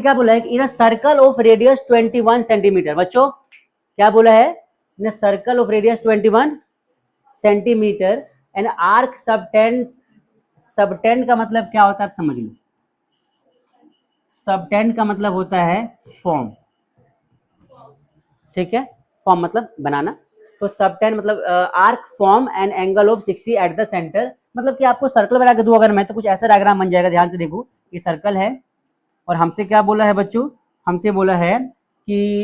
क्या बोला है, in a circle of radius 21 centimetre. बच्चों क्या बोला है, in a circle of radius 21 centimetre and arc subtend. Subtend का मतलब क्या होता है आप समझ लो। सबटेंड का मतलब होता है फॉर्म, ठीक है, फॉर्म मतलब बनाना। तो सबटेंड मतलब arc form an angle of 60 at the centre. मतलब कि आपको सर्कल बना के दूं अगर मैं, तो कुछ ऐसा डायग्राम बन जाएगा। ध्यान से देखो, ये सर्कल है और हमसे क्या बोला है बच्चों, हमसे बोला है कि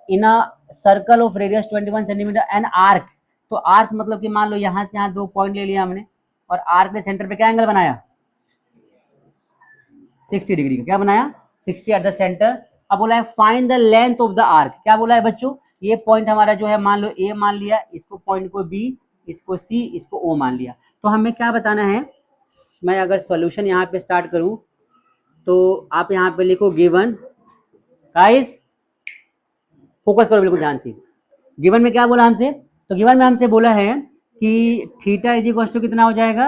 in a circle of radius 21 centimetre an arc. तो आर्क मतलब कि मान लो यहाँ से यहाँ 2 पॉइंट ले लिया हमने और आर्क ने सेंटर पे क्या एंगल बनाया, 60 डिग्री का। क्या बनाया, 60 एट द सेंटर। अब बोला है find the length of the arc. क्या बोला है बच्चों, ये पॉइंट हमारा जो है मान लो ए मान लिया, इसको पॉइंट को बी, इसको सी, इसको ओ मान लिया। तो हमें क्या बताना है, मैं अगर सॉल्यूशन यहाँ पे स्टार्ट करूं तो आप यहाँ पे लिखो गिवन। गाइस फोकस करो बिल्कुल ध्यान से। गिवन में क्या बोला हमसे, तो गिवन में हमसे बोला है कि थीटा इज इक्वल टू कितना हो जाएगा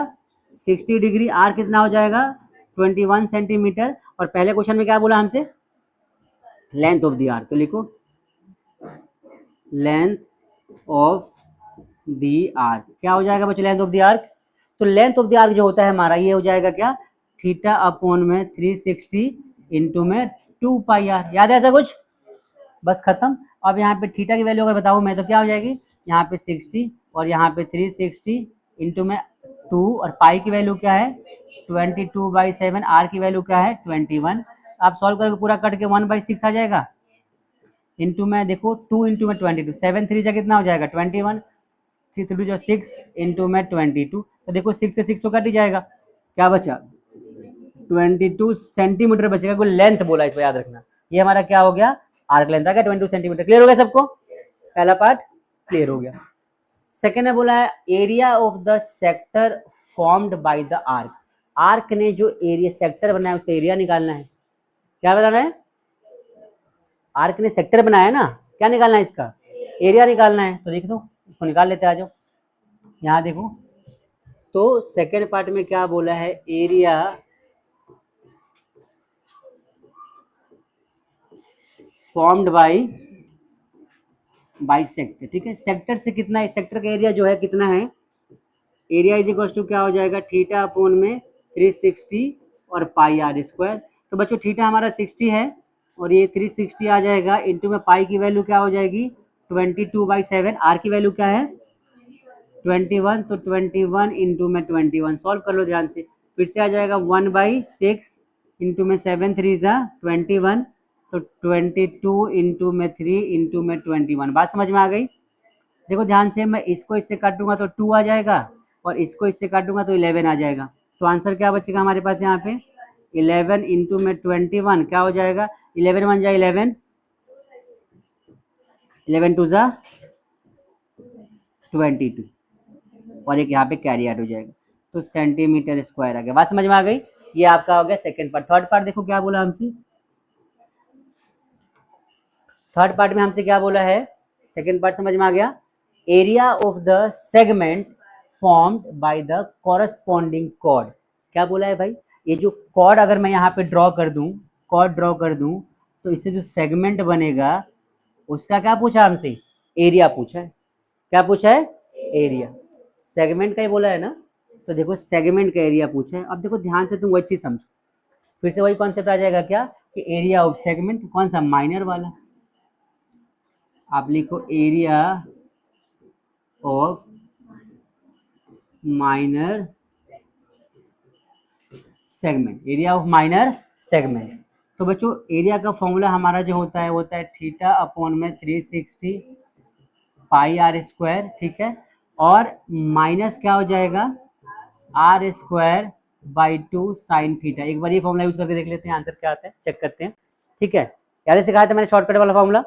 60 डिग्री, आर कितना हो जाएगा 21 सेंटीमीटर। और पहले क्वेश्चन में क्या बोला हमसे, लेंथ ऑफ द आर्क। तो लिखो लेंथ ऑफ द आर्क। क्या हो जाएगा बच्चों लेंथ ऑफ द आर्क, तो लेंथ ऑफ द आर्क जो होता है हमारा ये हो जाएगा क्या, थीटा अपॉन में 360 इंटू में 2 पाई आर। याद है ऐसा कुछ, बस खत्म। अब यहाँ पे थीटा की वैल्यू अगर बताऊँ मैं तो क्या हो जाएगी, यहाँ पे 60 और यहाँ पे 360 इंटू में 2 और पाई की वैल्यू क्या है 22/7, आर की वैल्यू क्या है 21। आप सॉल्व करके पूरा कट के 1/6 आ जाएगा। इंटू में देखो 2 इंटू में 22, 7 3 जा कितना हो जाएगा 21, 3 3 जो 6 इंटू में 22। तो देखो 6 से 6 तो कट ही जाएगा, क्या बचा 22 सेंटीमीटर बचेगा। कोई लेंथ बोला इसको याद रखना, ये हमारा क्या हो गया आर्क लेंथ आ गया 22 सेंटीमीटर। क्लियर हो गया सबको, पहला पार्ट क्लियर हो गया। सेकेंड है बोला है area of the sector formed by the arc. Arc ने जो एरिया सेक्टर बनाया उसका एरिया निकालना है। क्या बताना है, आर्क ने सेक्टर बनाया ना, क्या निकालना है इसका एरिया निकालना है। तो देख दो इसको निकाल लेते आ जाओ। यहाँ देखो तो सेकेंड पार्ट में क्या बोला है, एरिया फॉर्म्ड बाई सेक्टर। ठीक है, सेक्टर से कितना है, सेक्टर का एरिया जो है कितना है, एरिया इज इक्वल टू क्या हो जाएगा थीटा अपोन में 360 और पाई आर स्क्वायर। तो बच्चों थीटा हमारा 60 है और ये 360 आ जाएगा इंटू में पाई की वैल्यू क्या हो जाएगी 22/7, आर की वैल्यू क्या है 21। तो 21 इंटू में 21 सॉल्व कर लो ध्यान से, फिर से आ जाएगा 1/6 इंटू में 7 3 जा 21। तो 22 इंटू में 3 इंटू में 21। बात समझ में आ गई। देखो ध्यान से, मैं इसको इससे काटूंगा तो 2 आ जाएगा और इसको इससे काटूंगा तो 11 आ जाएगा। तो आंसर क्या बचेगा हमारे पास यहाँ पे 11 इंटू में 21 क्या हो जाएगा 11 1 जा 11, 11 2 जा 22 और एक यहाँ पे कैरी आउट हो जाएगा। तो सेंटीमीटर स्क्वायर आ गया। बात समझ में आ गई। ये आपका हो गया सेकंड पार्ट। थर्ड पार्ट देखो क्या बोला हमसे, थर्ड पार्ट में हमसे क्या बोला है, सेकंड पार्ट समझ में आ गया। Area of the segment formed by the corresponding chord. क्या बोला है भाई, ये जो कॉर्ड अगर मैं यहाँ पे ड्रॉ कर दूं, कॉर्ड ड्रॉ कर दूं तो इससे जो सेगमेंट बनेगा उसका क्या पूछा हमसे, एरिया पूछा है। क्या पूछा है, एरिया। सेगमेंट का ही बोला है ना, तो देखो सेगमेंट का एरिया पूछा है। अब देखो ध्यान से तुम वही चीज समझो, फिर से वही कॉन्सेप्ट आ जाएगा क्या कि एरिया ऑफ सेगमेंट कौन सा माइनर वाला, आप लिखो area of minor segment, area of minor segment. तो बच्चों एरिया का फॉर्मूला हमारा जो होता है वो होता है थीटा अपॉन में 360 पाई आर स्क्वायर। ठीक है, और माइनस क्या हो जाएगा r square by 2 sine theta. एक बार ये फॉर्मूला यूज करके देख लेते हैं आंसर क्या आता है, चेक करते हैं। ठीक है, याद सिखाया था मैंने शॉर्टकट वाला फॉर्मूला,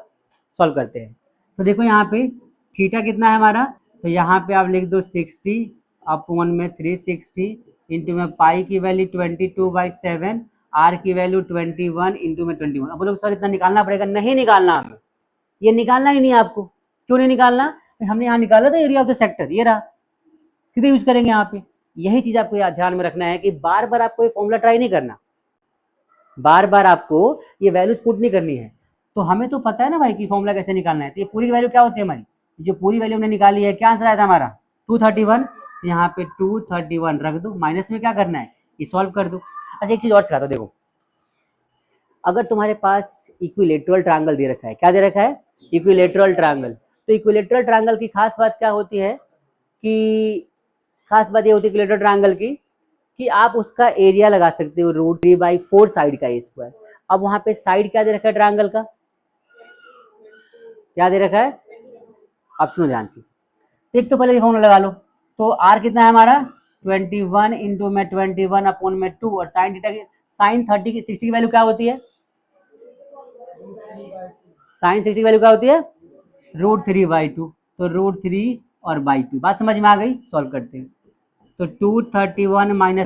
सॉल्व करते हैं। तो देखो यहाँ पे थीटा कितना है हमारा, तो यहाँ पे आप लिख दो 60 अपॉन में 360 इंटू में पाई की वैल्यू 22/7, आर की वैल्यू 21 इंटू में 21। अब लोग सर इतना निकालना पड़ेगा, नहीं निकालना हमें, ये निकालना ही नहीं है आपको। क्यों नहीं निकालना, हमने यहाँ निकाला था एरिया ऑफ द सेक्टर, ये रहा, सीधे यूज करेंगे यहाँ पे। यही चीज आपको ध्यान में रखना है कि बार बार आपको ये फॉर्मूला ट्राई नहीं करना, बार बार आपको ये वैल्यूज पुट नहीं करनी है। तो हमें तो पता है ना भाई कि फॉर्मूला कैसे निकालना है। तो ये पूरी वैल्यू क्या होती है हमारी, जो पूरी वैल्यू हमने निकाली है, क्या आंसर आया था हमारा 231। यहाँ पे 231 रख दो, माइनस में क्या करना है, ये सॉल्व कर दो। अच्छा एक चीज और सिखाता हूं, देखो अगर तुम्हारे पास इक्विलेटरल ट्रायंगल दे रखा है, क्या दे रखा है, इक्विलेटरल ट्रायंगल। तो इक्विलेटरल ट्रायंगल की खास बात क्या होती है कि खास बात ये होती है इक्विलेटरल ट्रायंगल की कि आप उसका एरिया लगा सकते हो √3/4 साइड का स्क्वायर। अब वहां पे साइड क्या दे रखा है ट्रायंगल का, क्या दे रखा है, अब सुनो ध्यान से। एक तो पहले फॉर्मूला लगा लो। तो आर कितना है हमारा 21 इंटू में 21 अपॉन में 2, और साइन थीटा की साइन 60 की वैल्यू क्या होती है, साइन 60 की वैल्यू क्या होती है √3/2। तो √3 और बाई 2, बात समझ में आ गई, सॉल्व करते हैं। तो 231 माइनस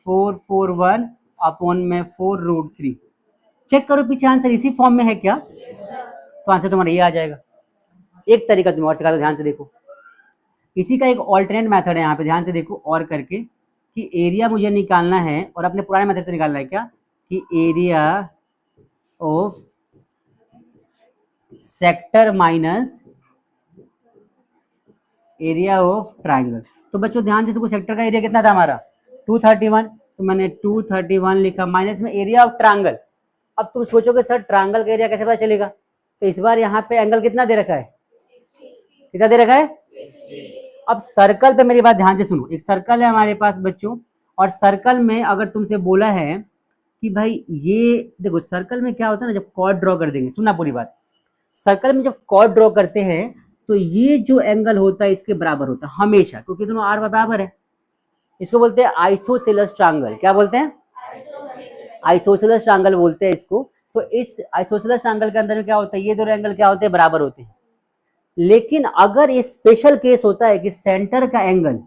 441 अपॉन में 4√3। चेक करो पीछे आंसर इसी फॉर्म में है क्या, तो आंसर तुम्हारा ये आ जाएगा। एक तरीका तुम और सिखा दो, ध्यान से देखो। इसी का एक ऑल्टरनेट मेथड है यहाँ पे, ध्यान से देखो और करके, कि एरिया मुझे निकालना है और अपने पुराने मेथड से निकालना है, क्या कि area of sector minus area of triangle. तो बच्चों ध्यान से देखो, सेक्टर का एरिया कितना था हमारा 231, तो मैंने 231 लिखा, माइनस में एरिया ऑफ ट्राइंगल। अब तुम सोचोगे सर ट्राइंगल का एरिया कैसे पता चलेगा, तो इस बार यहाँ पे एंगल कितना दे रखा है, कितना दे रखा है 60। अब सर्कल पे मेरी बात ध्यान से सुनो, एक सर्कल है हमारे पास बच्चों, और सर्कल में अगर तुमसे बोला है कि भाई ये देखो, सर्कल में क्या होता है ना, जब कॉर्ड ड्रॉ कर देंगे, सुनना पूरी बात, सर्कल में जब कॉर्ड ड्रॉ करते हैं तो ये जो एंगल होता है इसके बराबर होता है हमेशा, क्योंकि दोनों आर बराबर है। इसको बोलते हैं आइसोसेलेस ट्रायंगल, क्या बोलते हैं, आइसोसेलेस ट्रायंगल बोलते हैं इसको। तो इस आइसोसेलेस ट्रायंगल के अंदर में क्या होता है, ये दोनों एंगल क्या होते हैं, बराबर होते हैं। लेकिन अगर ये स्पेशल केस होता है कि सेंटर का एंगल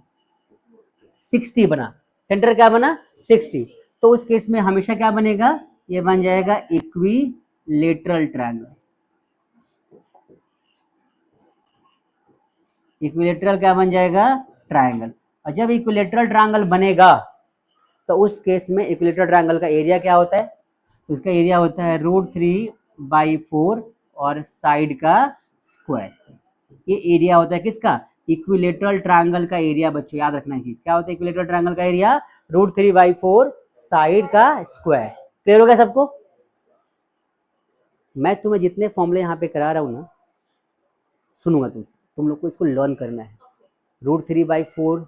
60 बना, सेंटर क्या बना 60, तो उस केस में हमेशा क्या बनेगा, ये बन जाएगा इक्विलेटरल ट्रायंगल। इक्विलेटरल क्या बन जाएगा, ट्रायंगल। और जब इक्विलेटरल ट्रायंगल बनेगा तो उस केस में इक्विलेटरल ट्रायंगल का एरिया क्या होता है, उसका एरिया होता है √3/4 और साइड का स्क्वायर। ये एरिया होता है किसका, इक्विलेटरल ट्रायंगल का एरिया। बच्चों याद रखना चीज, क्या होता है इक्विलेटरल ट्रायंगल का एरिया, √3/4 साइड का स्क्वायर। क्लियर हो गया सबको। मैं तुम्हें जितने फॉर्मूले यहाँ पे करा रहा हूँ ना, सुनूंगा तुम लोग को इसको लर्न करना है। √3/4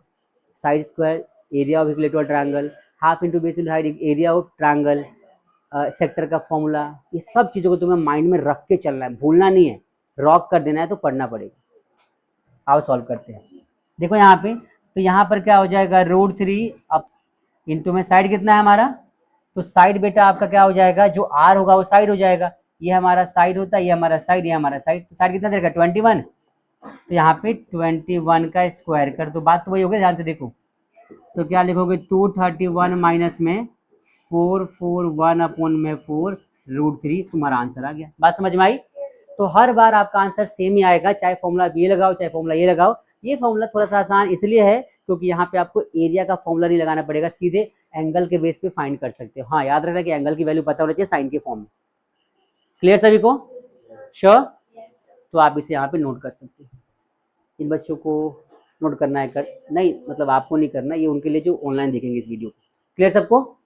side square, area of equilateral triangle, half into base into height area of triangle, sector का फॉर्मूला, ये सब चीज़ों को तुम्हें माइंड में रख के चलना है, भूलना नहीं है, रॉक कर देना है तो पढ़ना पड़ेगा। आओ सॉल्व करते हैं। देखो यहाँ पे, तो यहाँ पर क्या हो जाएगा √3 अब इंटू में साइड कितना है हमारा, तो साइड बेटा आपका क्या हो जाएगा, जो आर होगा वो साइड हो जाएगा, ये हमारा साइड होता है, ये हमारा साइड, ये हमारा साइड। तो साइड कितना देगा 21, तो यहाँ पे 21 का स्क्वायर कर दो। बात तो वही होगी, ध्यान से देखो। तो क्या लिखोगे 231 माइनस में 441 अपॉन में 4√3, तुम्हारा आंसर आ गया। बात समझ में आई। तो हर बार आपका आंसर सेम ही आएगा, चाहे फॉर्मूला ये लगाओ चाहे फॉर्मूला ये लगाओ। ये फॉर्मूला थोड़ा सा आसान इसलिए है क्योंकि यहाँ पे आपको एरिया का फॉर्मूला नहीं लगाना पड़ेगा, सीधे एंगल के बेस पे फाइंड कर सकते हो। हाँ याद रखना कि एंगल की वैल्यू पता होना चाहिए साइन के फॉर्म में। क्लियर सभी को, श्योर। तो आप इसे यहाँ पे नोट कर सकते हो। इन बच्चों को नोट करना है, कर नहीं मतलब आपको नहीं करना, ये उनके लिए जो ऑनलाइन देखेंगे इस वीडियो को। क्लियर सबको।